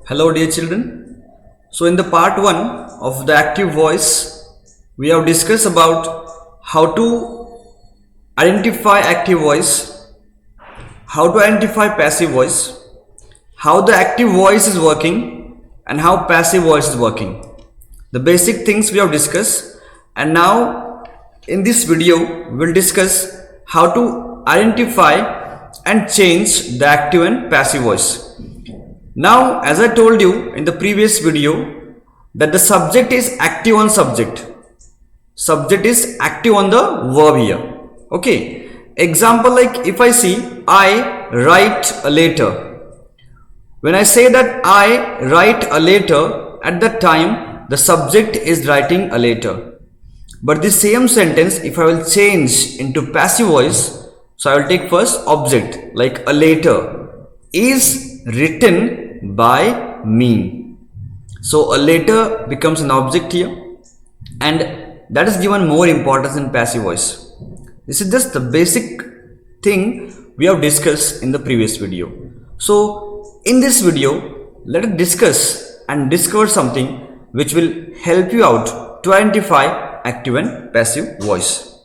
Hello dear children. So in the part 1 of the active voice, we have discussed about how to identify active voice, how to identify passive voice, how the active voice is working and how passive voice is working. The basic things we have discussed, and now in this video we will discuss how to identify and change the active and passive voice. Now, as I told you in the previous video that the subject is active on subject. Subject is active on the verb here. Okay. Example, like if I see I write a letter. When I say that I write a letter, at that time the subject is writing a letter. But the same sentence, if I will change into passive voice, so I will take first object, like a letter is written by me. So a letter becomes an object here, and that is given more importance in passive voice. This is just the basic thing we have discussed in the previous video. So in this video, let us discuss and discover something which will help you out to identify active and passive voice.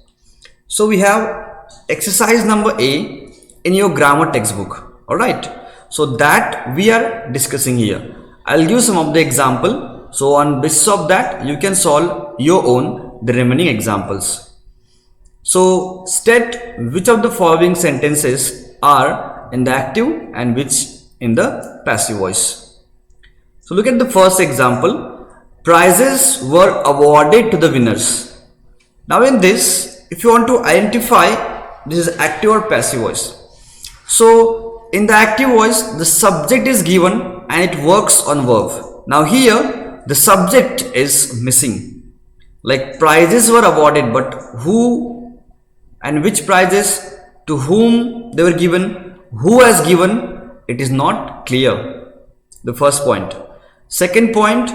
So we have exercise number A in your grammar textbook. Alright. So that we are discussing here. I'll give some of the example. So on basis of that, you can solve your own the remaining examples. So state which of the following sentences are in the active and which in the passive voice. So look at the first example. Prizes were awarded to the winners. Now in this, if you want to identify this is active or passive voice. So in the active voice, the subject is given and it works on verb. Now here, the subject is missing. Like prizes were awarded, but who and which prizes, to whom they were given, who has given, it is not clear. The first point. Second point,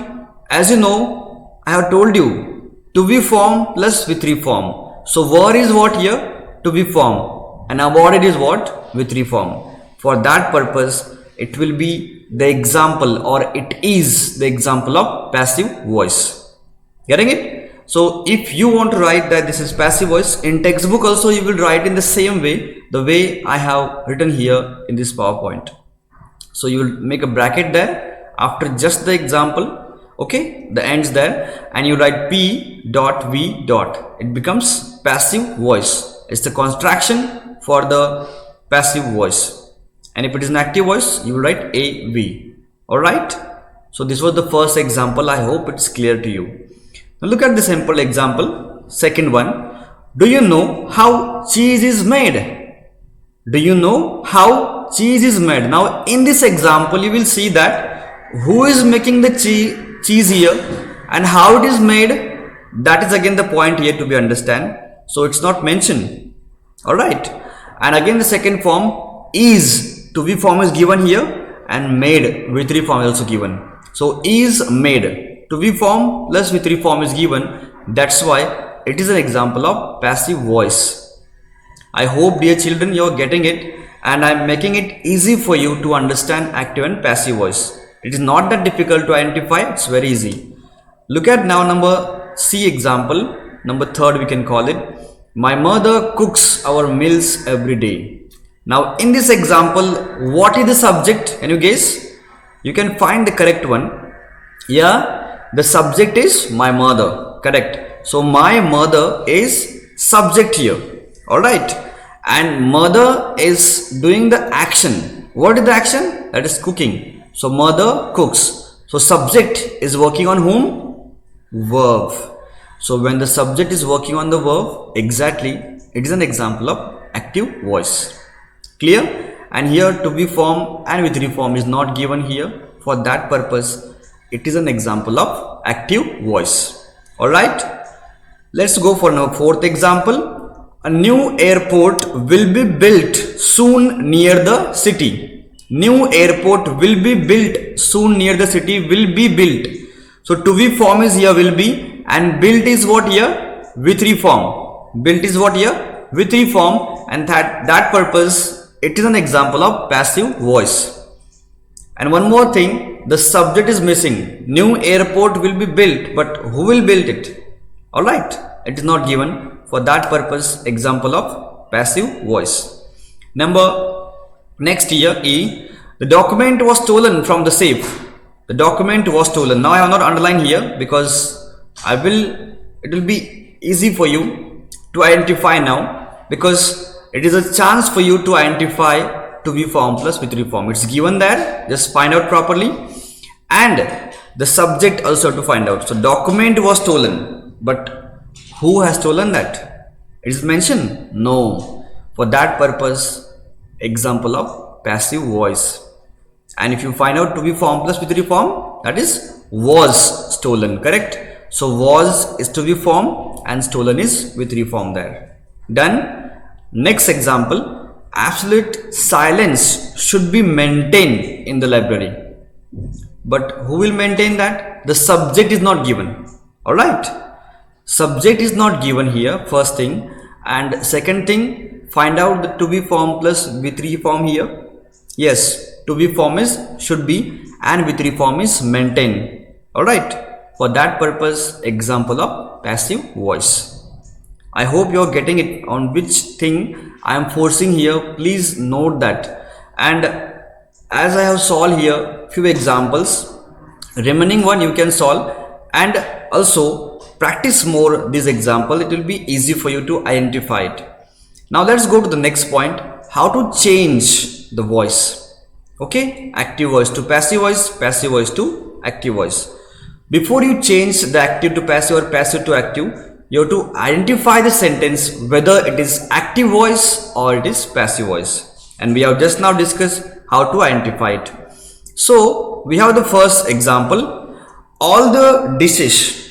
as you know, I have told you, to be form plus with three form. So were is what here? To be form. And awarded is what? With three form. For that purpose, it will be the example, or it is the example of passive voice. Getting it? So if you want to write that this is passive voice, in textbook also you will write in the same way, the way I have written here in this PowerPoint. So you will make a bracket there after just the example, okay, the ends there, and you write P dot V dot. It becomes passive voice. It's the contraction for the passive voice. And if it is an active voice, you will write AV. Alright. So this was the first example. I hope it's clear to you. Now look at the simple example. Second one. Do you know how cheese is made? Do you know how cheese is made? Now in this example, you will see that who is making the cheese here and how it is made. That is again the point here to be understand. So it's not mentioned. Alright. And again the second form is. To be form is given here and made with three form is also given. So is made. To be form plus with three form is given. That's why it is an example of passive voice. I hope dear children you are getting it, and I am making it easy for you to understand active and passive voice. It is not that difficult to identify. It's very easy. Look at now number C example. Number third we can call it. My mother cooks our meals every day. Now in this example, what is the subject? Can you guess? You can find the correct one. Yeah, the subject is my mother. Correct. So my mother is subject here. Alright. And mother is doing the action. What is the action? That is cooking. So mother cooks. So subject is working on whom? Verb. So when the subject is working on the verb, exactly, it is an example of active voice. Clear? And here to be form and with three form is not given here. For that purpose, it is an example of active voice. Alright. Let's go for now fourth example. A new airport will be built soon near the city. New airport will be built soon near the city. Will be built. So to be form is here will be, and built is what here? With three form. Built is what here? With three form, and that purpose it is an example of passive voice. And one more thing, the subject is missing. New airport will be built, but who will build it? Alright, it is not given. For that purpose, example of passive voice. Next here, E. The document was stolen from the safe. The document was stolen. Now I have not underlined here because it will be easy for you to identify now, because it is a chance for you to identify to be form plus with 3 form. It's given there, just find out properly, and the subject also to find out. So document was stolen, but who has stolen that? It is mentioned? No. For that purpose, example of passive voice. And if you find out to be form plus with 3 form, that is was stolen, correct? So was is to be form and stolen is with 3 form there. Done. Next example, absolute silence should be maintained in the library. But who will maintain that? The subject is not given. Alright. Subject is not given here, first thing. And second thing, find out the to be form plus V3 form here. Yes, to be form is should be and V3 form is maintained. Alright. For that purpose, example of passive voice. I hope you are getting it on which thing I am forcing here. Please note that. And as I have solved here few examples, remaining one you can solve, and also practice more this example. It will be easy for you to identify it. Now let's go to the next point, how to change the voice. Okay, active voice to passive voice to active voice. Before you change the active to passive or passive to active, you have to identify the sentence whether it is active voice or it is passive voice, and we have just now discussed how to identify it. So we have the first example, all the dishes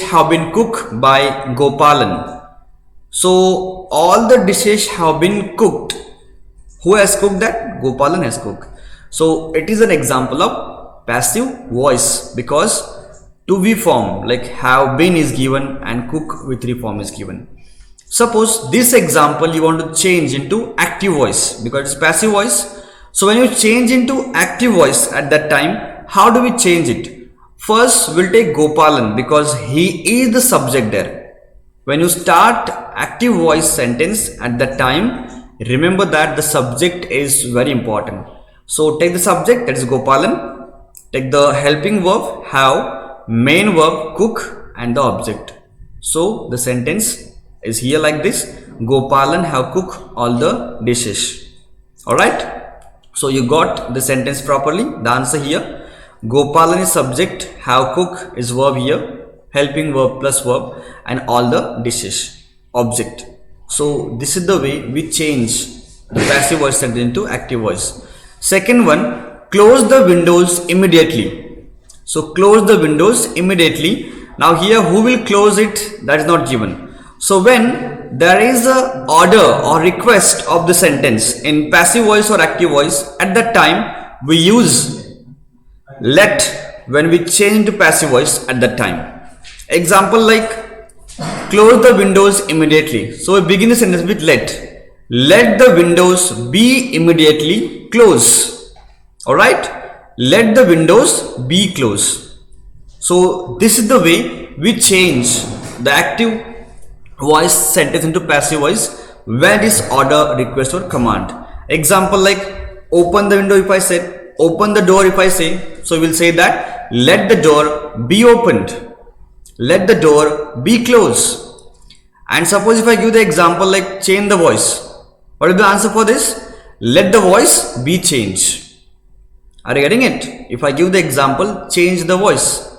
have been cooked by Gopalan. So all the dishes have been cooked. Who has cooked that? Gopalan has cooked. So it is an example of passive voice, because to be form like have been is given and cook with 3 form is given. Suppose this example you want to change into active voice because it's passive voice. So when you change into active voice at that time, how do we change it? First we'll take Gopalan because he is the subject there. When you start active voice sentence at that time, remember that the subject is very important. So take the subject, that is Gopalan, take the helping verb have, main verb cook, and the object. So the sentence is here like this, Gopalan have cooked all the dishes. Alright, so you got the sentence properly. The answer here, Gopalan is subject, have cook is verb here, helping verb plus verb, and all the dishes, object. So this is the way we change the passive voice sentence into active voice. Second one, close the windows immediately. So close the windows immediately. Now here who will close it? That is not given. So when there is a order or request of the sentence in passive voice or active voice, at that time we use let when we change to passive voice at that time. Example like close the windows immediately. So we begin the sentence with let. Let the windows be immediately closed. Alright. Let the windows be closed. So this is the way we change the active voice sentence into passive voice when it is order, request or command. Example like open the window if I said, open the door if I say. So we will say that let the door be opened. Let the door be closed. And suppose if I give the example like change the voice. What is the answer for this? Let the voice be changed. Are you getting it? If I give the example, change the voice.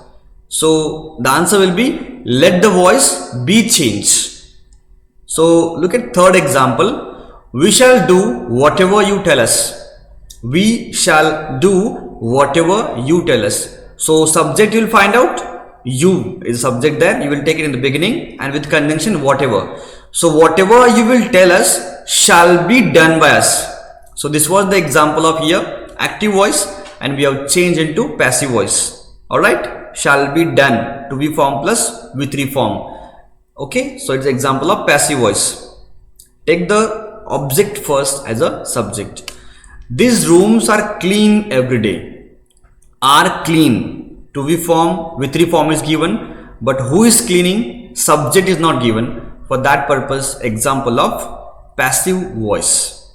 So the answer will be let the voice be changed. So look at third example. We shall do whatever you tell us. We shall do whatever you tell us. So subject you will find out. You is subject there. You will take it in the beginning and with conjunction whatever. So whatever you will tell us shall be done by us. So this was the example of here active voice, and we have changed into passive voice. Alright, shall be done to be form plus V3 form. Okay, so it's example of passive voice. Take the object first as a subject. These rooms are clean every day. Are clean. To be form, V3 form is given, but who is cleaning? Subject is not given. For that purpose, example of passive voice.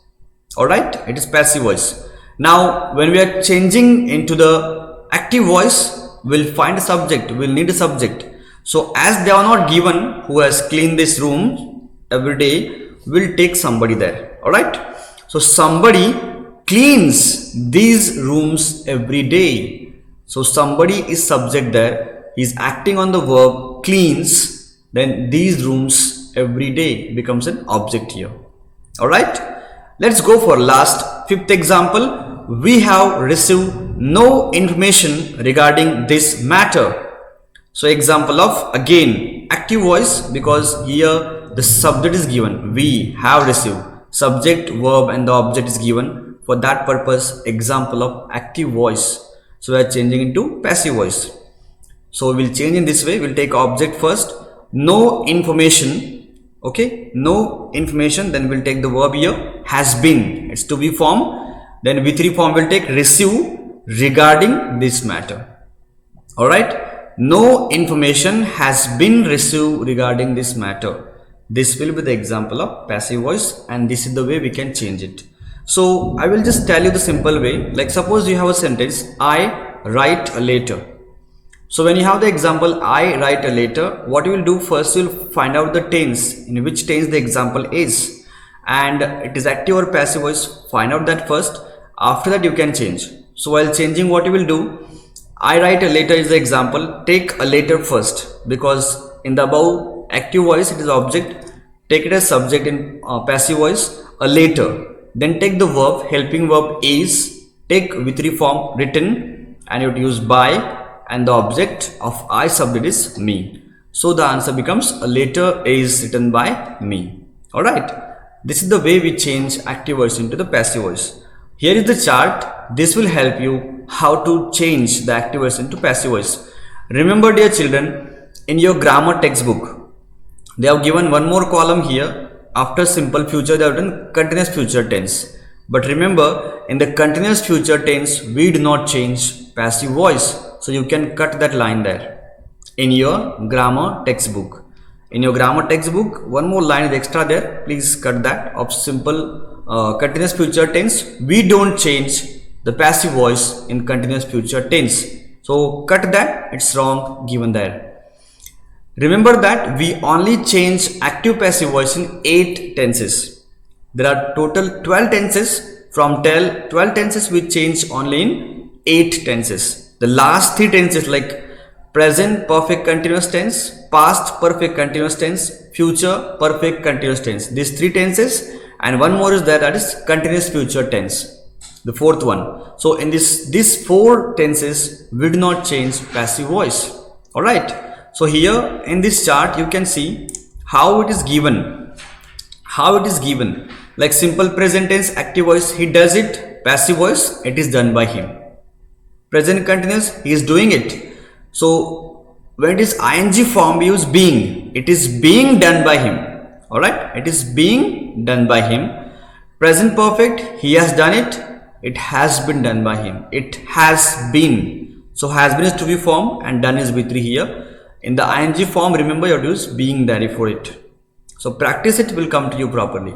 Alright, it is passive voice. Now, when we are changing into the active voice, we'll find a subject, we'll need a subject. So, as they are not given who has cleaned this room every day, we'll take somebody there. Alright, so somebody cleans these rooms every day. So, somebody is subject there, he is acting on the verb cleans, then these rooms every day becomes an object here. Alright, let's go for last fifth example. We have received no information regarding this matter. So example of again active voice, because here the subject is given, we have received, subject, verb and the object is given. For that purpose, example of active voice. So we are changing into passive voice. So we'll change in this way. We'll take object first, no information. Okay, no information, then we'll take the verb here, has been, it's to be form. Then V3 form will take receive regarding this matter. Alright, no information has been received regarding this matter. This will be the example of passive voice, and this is the way we can change it. So I will just tell you the simple way. Like suppose you have a sentence, I write a letter. So when you have the example, I write a letter, what you will do first, you will find out the tense, in which tense the example is, and it is active or passive voice. Find out that first. After that you can change. So while changing, what you will do, I write a letter is the example. Take a letter first, because in the above active voice it is object. Take it as subject in passive voice, a letter. Then take the verb, helping verb is. Take V3 form written, and you would use by, and the object of I subject is me. So the answer becomes a letter is written by me. Alright, this is the way we change active voice into the passive voice. Here is the chart. This will help you how to change the active voice into passive voice. Remember dear children, in your grammar textbook, they have given one more column here. After simple future, they have done continuous future tense. But remember, in the continuous future tense, we do not change passive voice. So you can cut that line there in your grammar textbook. In your grammar textbook, one more line is extra there. Please cut that of simple continuous future tense. We don't change the passive voice in continuous future tense. So cut that, it's wrong given there. Remember that we only change active passive voice in 8 tenses. There are total 12 tenses. From 12 tenses we change only in 8 tenses. The last 3 tenses like present perfect continuous tense, past perfect continuous tense, future perfect continuous tense. These 3 tenses, and one more is there, that is continuous future tense, the 4th one. So in these 4 tenses we do not change passive voice. Alright, so here in this chart you can see how it is given. Like simple present tense active voice, he does it. Passive voice, it is done by him. Present continuous, he is doing it. So when it is ing form, we use being. It is being done by him. Alright, it is being done by him. Present perfect, he has done it. It has been done by him. It has been. So has been is to be form and done is V3 here. In the ing form, remember you have to use being there for it. So practice it, will come to you properly.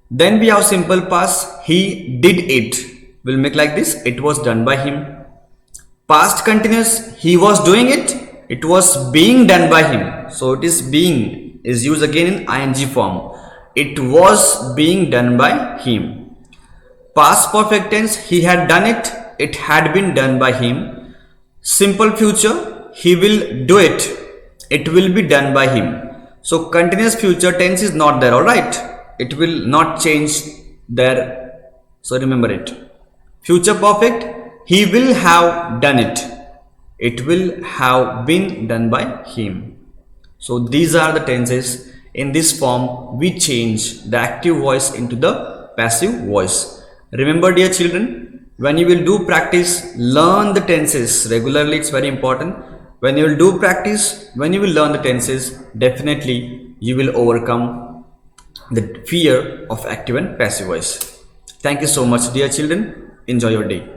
Then we have simple past, he did it. We'll make like this, it was done by him. Past continuous, he was doing it. It was being done by him. So it is being is used again in ing form. It was being done by him. Past perfect tense, he had done it. It had been done by him. Simple future, he will do it. It will be done by him. So continuous future tense is not there. Alright, it will not change there. So remember it. Future perfect, he will have done it. It will have been done by him. So these are the tenses. In this form, we change the active voice into the passive voice. Remember dear children, when you will do practice, learn the tenses regularly. It's very important. When you will do practice, when you will learn the tenses, definitely you will overcome the fear of active and passive voice. Thank you so much, dear children. Enjoy your day.